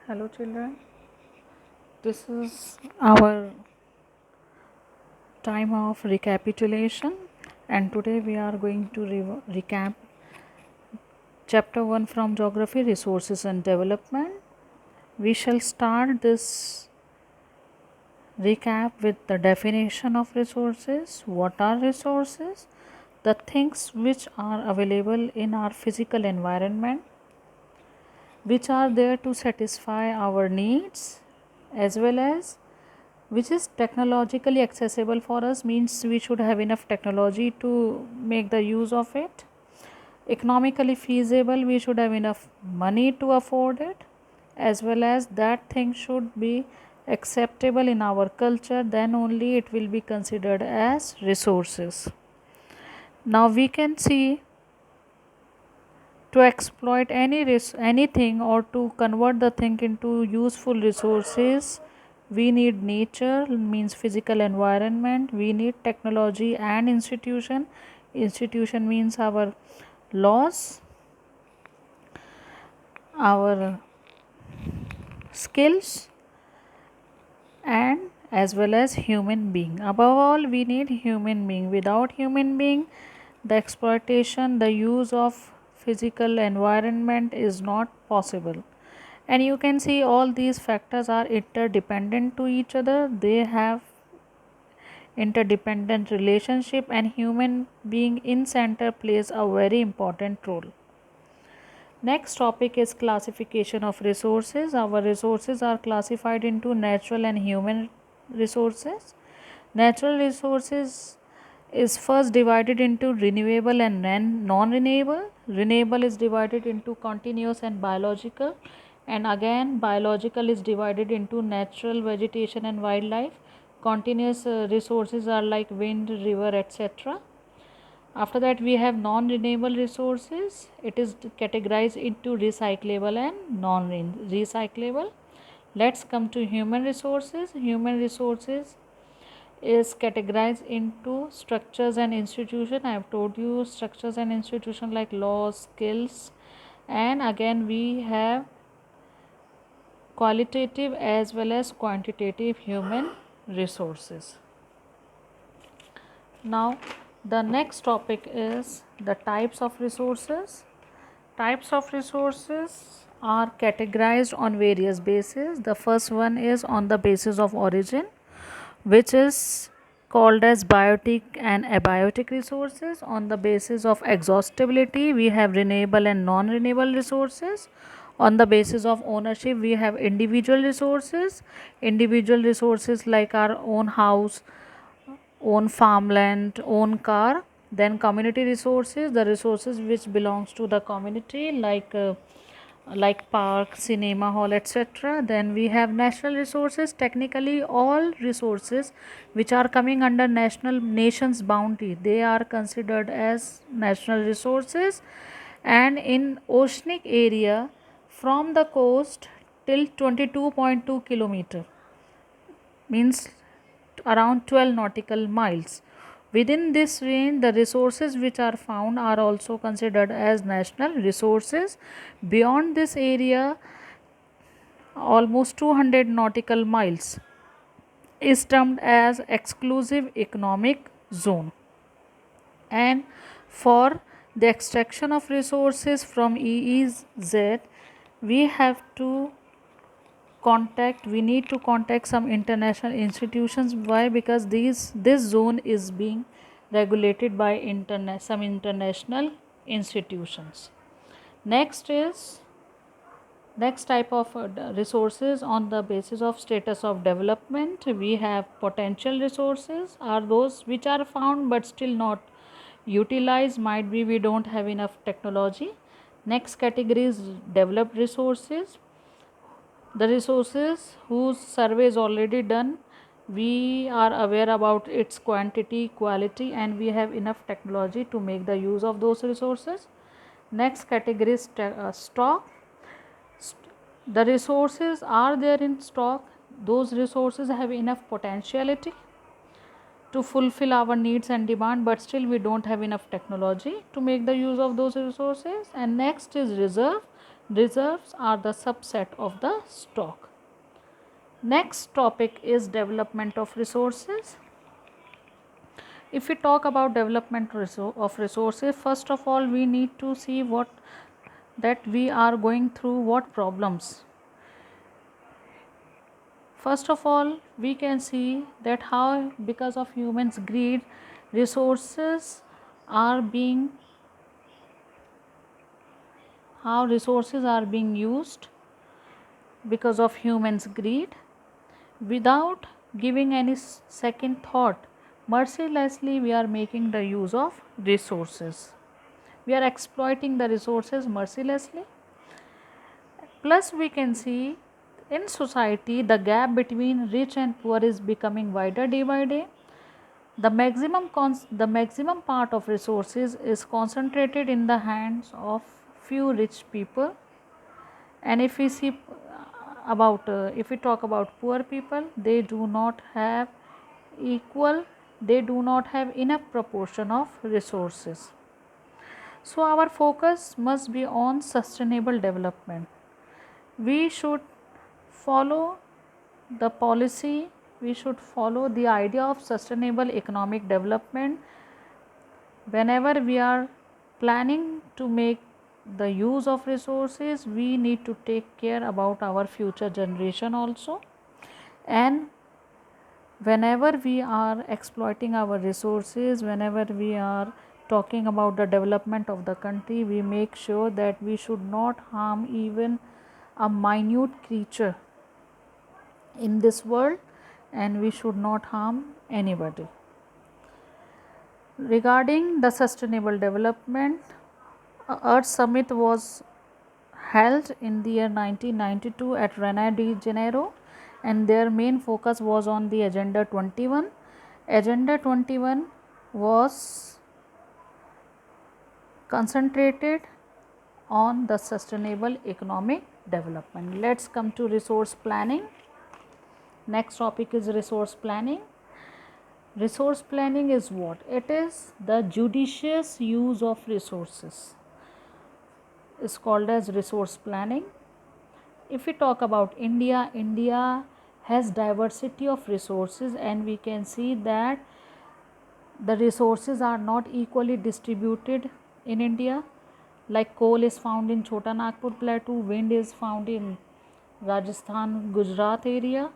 Hello, children. This is our time of recapitulation, and today we are going to recap chapter 1 from Geography Resources and Development. We shall start this recap with the definition of resources. What are resources? The things which are available in our physical environment, which are there to satisfy our needs, as well as which is technologically accessible for us, means we should have enough technology to make the use of it. Economically feasible, we should have enough money to afford it, as well as that thing should be acceptable in our culture, then only it will be considered as resources. Now we can see, to exploit anything or to convert the thing into useful resources, we need nature, means physical environment, we need technology and institution means our laws, our skills, and as well as human being. Above all, we need human being. Without human being, the exploitation, the use of physical environment is not possible. And you can see all these factors are interdependent to each other. They have interdependent relationship, and human being in center plays a very important role. Next topic is classification of resources. Our resources are classified into natural and human resources. Natural resources is first divided into renewable and non-renewable. Renewable is divided into continuous and biological, and again biological is divided into natural, vegetation and wildlife. Continuous resources are like wind, river, etc. After that we have non-renewable resources. It is categorized into recyclable and non-recyclable. Let's come to human resources. Human resources is categorized into structures and institution. I have told you structures and institution like laws, skills, and again we have qualitative as well as quantitative human resources. Now the next topic is the types of resources. Types of resources are categorized on various bases. The first one is on the basis of origin, which is called as biotic and abiotic resources. On the basis of exhaustibility, we have renewable and non-renewable resources. On the basis of ownership, we have individual resources. Individual resources like our own house, own farmland, own car. Then community resources, the resources which belongs to the community like park, cinema hall, etc. Then we have national resources. Technically all resources which are coming under nation's bounty, they are considered as national resources. And in oceanic area, from the coast till 22.2 kilometer, means around 12 nautical miles. Within this range, the resources which are found are also considered as national resources. Beyond this area, almost 200 nautical miles is termed as exclusive economic zone. And for the extraction of resources from EEZ, we have to we need to contact some international institutions. Why? Because this zone is being regulated by some international institutions. Next type of resources on the basis of status of development. We have potential resources, are those which are found but still not utilized. Might be we don't have enough technology. Next category is developed resources, the resources whose survey is already done. We are aware about its quantity, quality, and we have enough technology to make the use of those resources. Next category is stock. The resources are there in stock. Those resources have enough potentiality to fulfill our needs and demand, but still we don't have enough technology to make the use of those resources. And next is reserve. Reserves are the subset of the stock. Next topic is development of resources. If we talk about development of resources, first of all we need to see what that we are going through, what problems. First of all, we can see that how because of humans' greed, resources are being how resources are being used because of humans' greed without giving any second thought. Mercilessly, we are making the use of resources. We are exploiting the resources mercilessly. Plus, we can see in society the gap between rich and poor is becoming wider day by day. The maximum part of resources is concentrated in the hands of few rich people. And if we see if we talk about poor people, they do not have equal, they do not have enough proportion of resources. So our focus must be on sustainable development. We should follow the policy, we should follow the idea of sustainable economic development whenever we are planning to make the use of resources. We need to take care about our future generation also, and whenever we are exploiting our resources, whenever we are talking about the development of the country, we make sure that we should not harm even a minute creature in this world, and we should not harm anybody. Regarding the sustainable development, Earth Summit was held in the year 1992 at Rio de Janeiro, and their main focus was on the Agenda 21. Agenda 21 was concentrated on the sustainable economic development. Let's come to resource planning. Next topic is resource planning. Resource planning is what? It is the judicious use of resources. It's called as resource planning. If we talk about India, India has diversity of resources, and we can see that the resources are not equally distributed in India. Like coal is found in Chota Nagpur plateau, wind is found in Rajasthan, Gujarat area.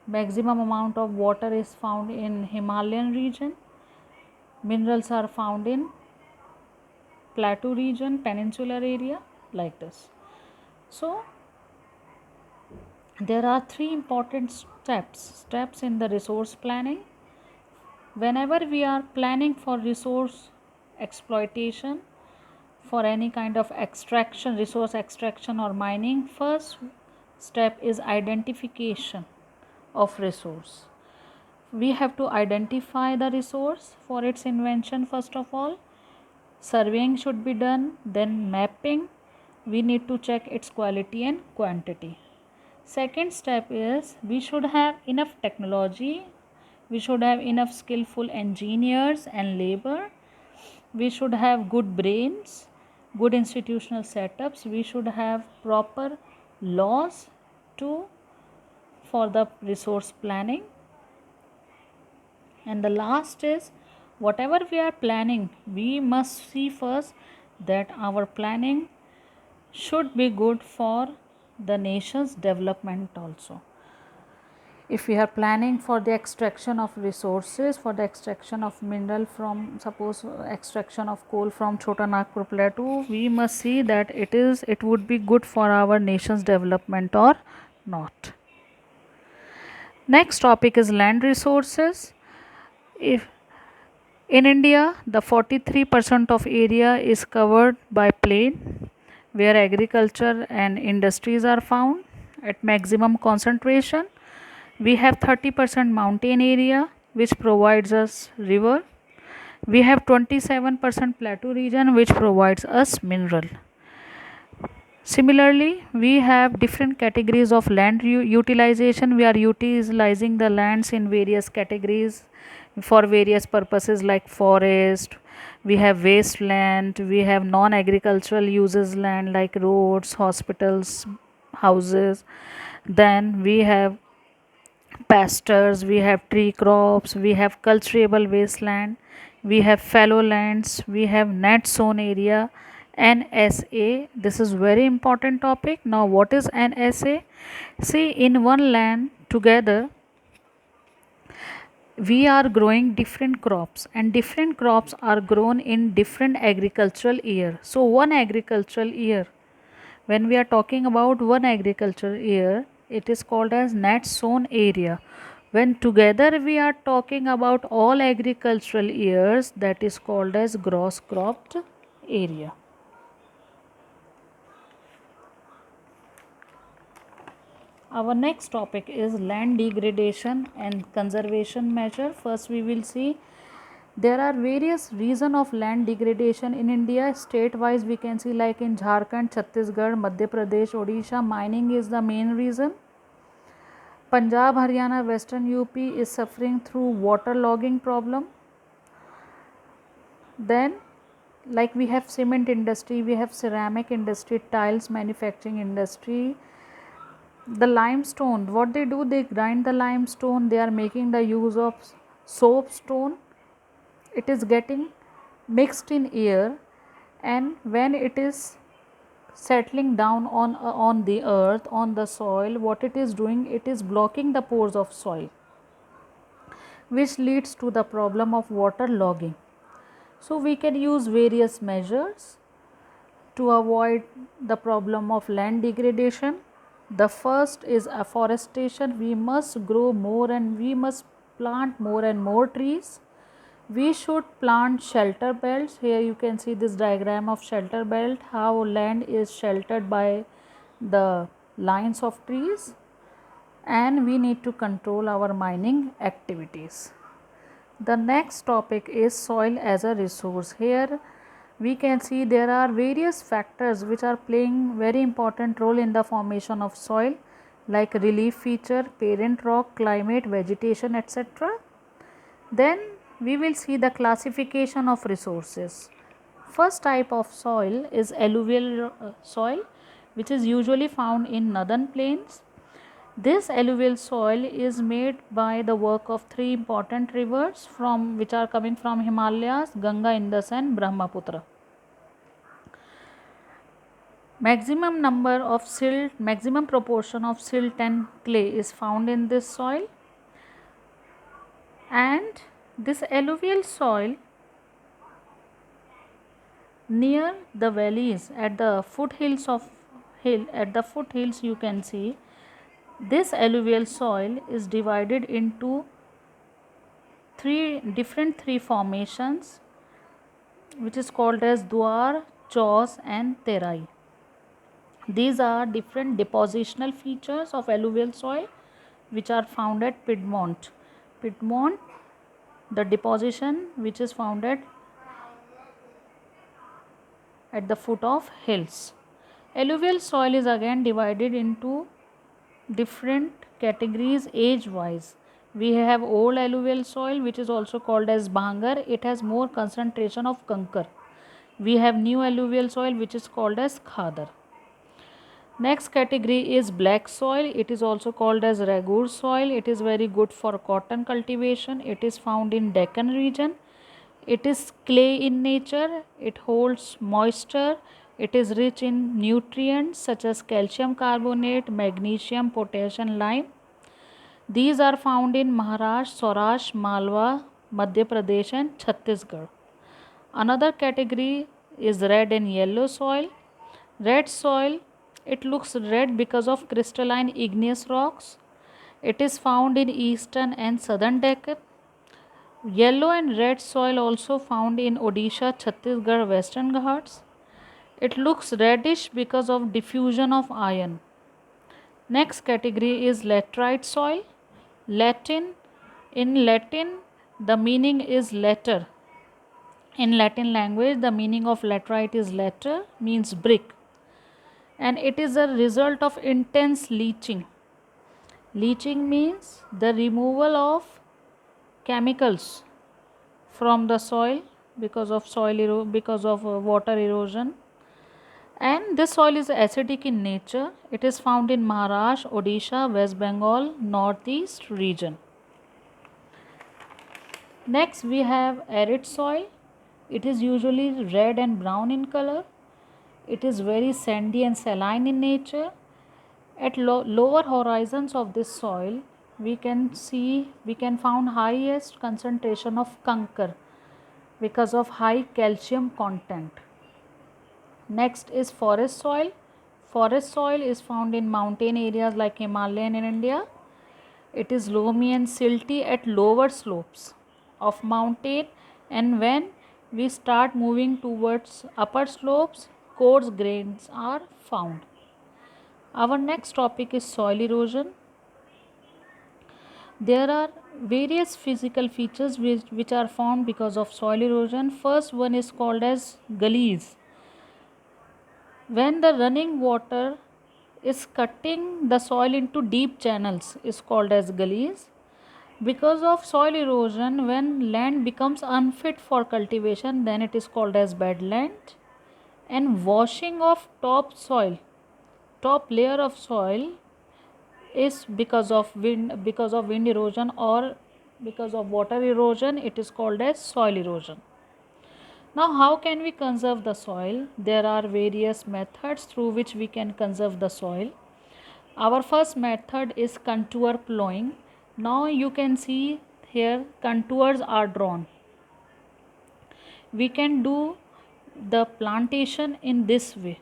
Maximum amount of water is found in Himalayan region. Minerals are found in plateau region, peninsular area, like this. So there are three important steps in the resource planning. Whenever we are planning for resource exploitation, for any kind of extraction, resource extraction or mining, first step is identification of resource. We have to identify the resource for its invention. First of all, surveying should be done, then mapping. We need to check its quality and quantity. Second step is we should have enough technology, we should have enough skillful engineers and labor, we should have good brains, good institutional setups, we should have proper laws for the resource planning. And the last is, whatever we are planning, we must see first that our planning should be good for the nation's development also. If we are planning for the extraction of resources, for the extraction of mineral from, suppose extraction of coal from Chota Nagpur plateau, we must see that it would be good for our nation's development or not. Next topic is land resources. If in India, the 43% of area is covered by plain, where agriculture and industries are found at maximum concentration. We have 30% mountain area, which provides us river. We have 27% plateau region, which provides us mineral. Similarly, we have different categories of land utilization. We are utilizing the lands in various categories for various purposes like forest, we have wasteland, we have non-agricultural uses land like roads, hospitals, houses. Then we have pastures, we have tree crops, we have cultivable wasteland, we have fallow lands, we have net sown area. NSA, this is very important topic. Now what is NSA? See, in one land together we are growing different crops, and different crops are grown in different agricultural year. So one agricultural year, when we are talking about one agricultural year, it is called as net sown area. When together we are talking about all agricultural years, that is called as gross cropped area. Our next topic is land degradation and conservation measure. First we will see there are various reasons of land degradation in India. State wise we can see, like in Jharkhand, Chhattisgarh, Madhya Pradesh, Odisha, mining is the main reason. Punjab, Haryana, Western UP is suffering through water logging problem. Then like we have cement industry, we have ceramic industry, tiles manufacturing industry. The limestone, what they do, they grind the limestone, they are making the use of soapstone. It is getting mixed in air, and when it is settling down on the earth, on the soil, what it is doing, it is blocking the pores of soil, which leads to the problem of water logging. So we can use various measures to avoid the problem of land degradation. The first is afforestation. We must grow more and we must plant more and more trees. We should plant shelter belts. Here you can see this diagram of shelter belt, how land is sheltered by the lines of trees, and we need to control our mining activities. The next topic is soil as a resource. Here we can see there are various factors which are playing very important role in the formation of soil, like relief feature, parent rock, climate, vegetation, etc. Then we will see the classification of resources. First type of soil is alluvial soil, which is usually found in northern plains. This alluvial soil is made by the work of three important rivers from which are coming from Himalayas: Ganga, Indus and Brahmaputra. Maximum number of silt, maximum proportion of silt and clay is found in this soil, and this alluvial soil near the valleys at the foothills you can see this alluvial soil is divided into three formations, which is called as Dwar, Chaus and Terai. These are different depositional features of alluvial soil which are found at Piedmont. Piedmont, the deposition which is found at the foot of hills. Alluvial soil is again divided into different categories age wise. We have old alluvial soil, which is also called as Bhangar. It has more concentration of kankar. We have new alluvial soil, which is called as Khadar. Next category is black soil. It is also called as Ragur soil. It is very good for cotton cultivation. It is found in Deccan region. It is clay in nature. It holds moisture. It is rich in nutrients such as calcium carbonate, magnesium, potassium, lime. These are found in Maharashtra, Saurashtra, Malwa, Madhya Pradesh and Chhattisgarh. Another category is red and yellow soil. Red soil, it looks red because of crystalline igneous rocks. It is found in eastern and southern Deccan. Yellow and red soil also found in Odisha, Chhattisgarh, Western Ghats. It looks reddish because of diffusion of iron. Next category is laterite soil. In Latin, the meaning is letter. In Latin language, the meaning of laterite is letter, means brick. And it is a result of intense leaching. Leaching means the removal of chemicals from the soil because of because of water erosion. And this soil is acidic in nature. It is found in Maharashtra, Odisha, West Bengal, Northeast region. Next we have arid soil. It is usually red and brown in color. It is very sandy and saline in nature. At lower horizons of this soil, we can found highest concentration of kankar because of high calcium content. Next is forest soil. Forest soil is found in mountain areas like Himalayan in India. It is loamy and silty at lower slopes of mountain, and when we start moving towards upper slopes, coarse grains are found. Our next topic is soil erosion. There are various physical features which are formed because of soil erosion. First one is called as gullies. When the running water is cutting the soil into deep channels is called as gullies. Because of soil erosion, when land becomes unfit for cultivation, then it is called as badland. And washing of top layer of soil is because of wind erosion or because of water erosion, it is called as soil erosion. Now, how can we conserve the soil? There are various methods through which we can conserve the soil. Our first method is contour plowing. Now you can see here contours are drawn. We can do the plantation in this way.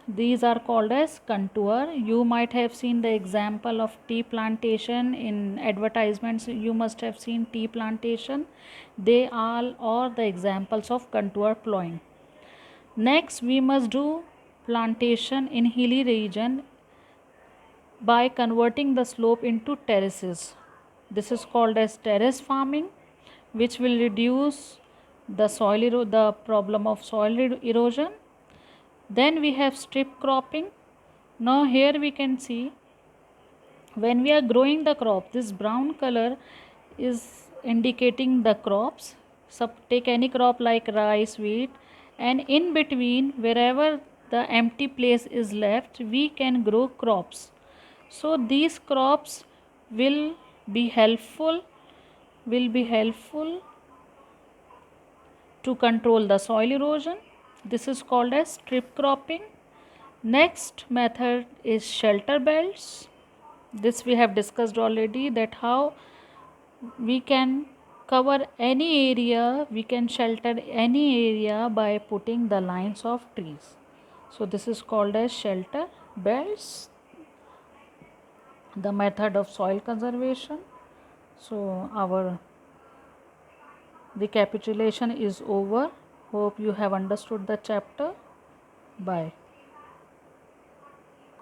These are called as contour. You might have seen the example of tea plantation in advertisements. You must have seen tea plantation. They all are the examples of contour plowing. Next, we must do plantation in hilly region by converting the slope into terraces. This is called as terrace farming, which will reduce the problem of soil erosion. Then we have strip cropping. Now here we can see when we are growing the crop, this brown color is indicating the crops. So take any crop like rice, wheat, and in between wherever the empty place is left, we can grow crops. So these crops will be helpful will be helpful to control the soil erosion. This is called as strip cropping. Next method is shelter belts. This we have discussed already, that how we can cover any area, we can shelter any area by putting the lines of trees. So this is called as shelter belts, the method of soil conservation. So our recapitulation is over. Hope you have understood the chapter. Bye.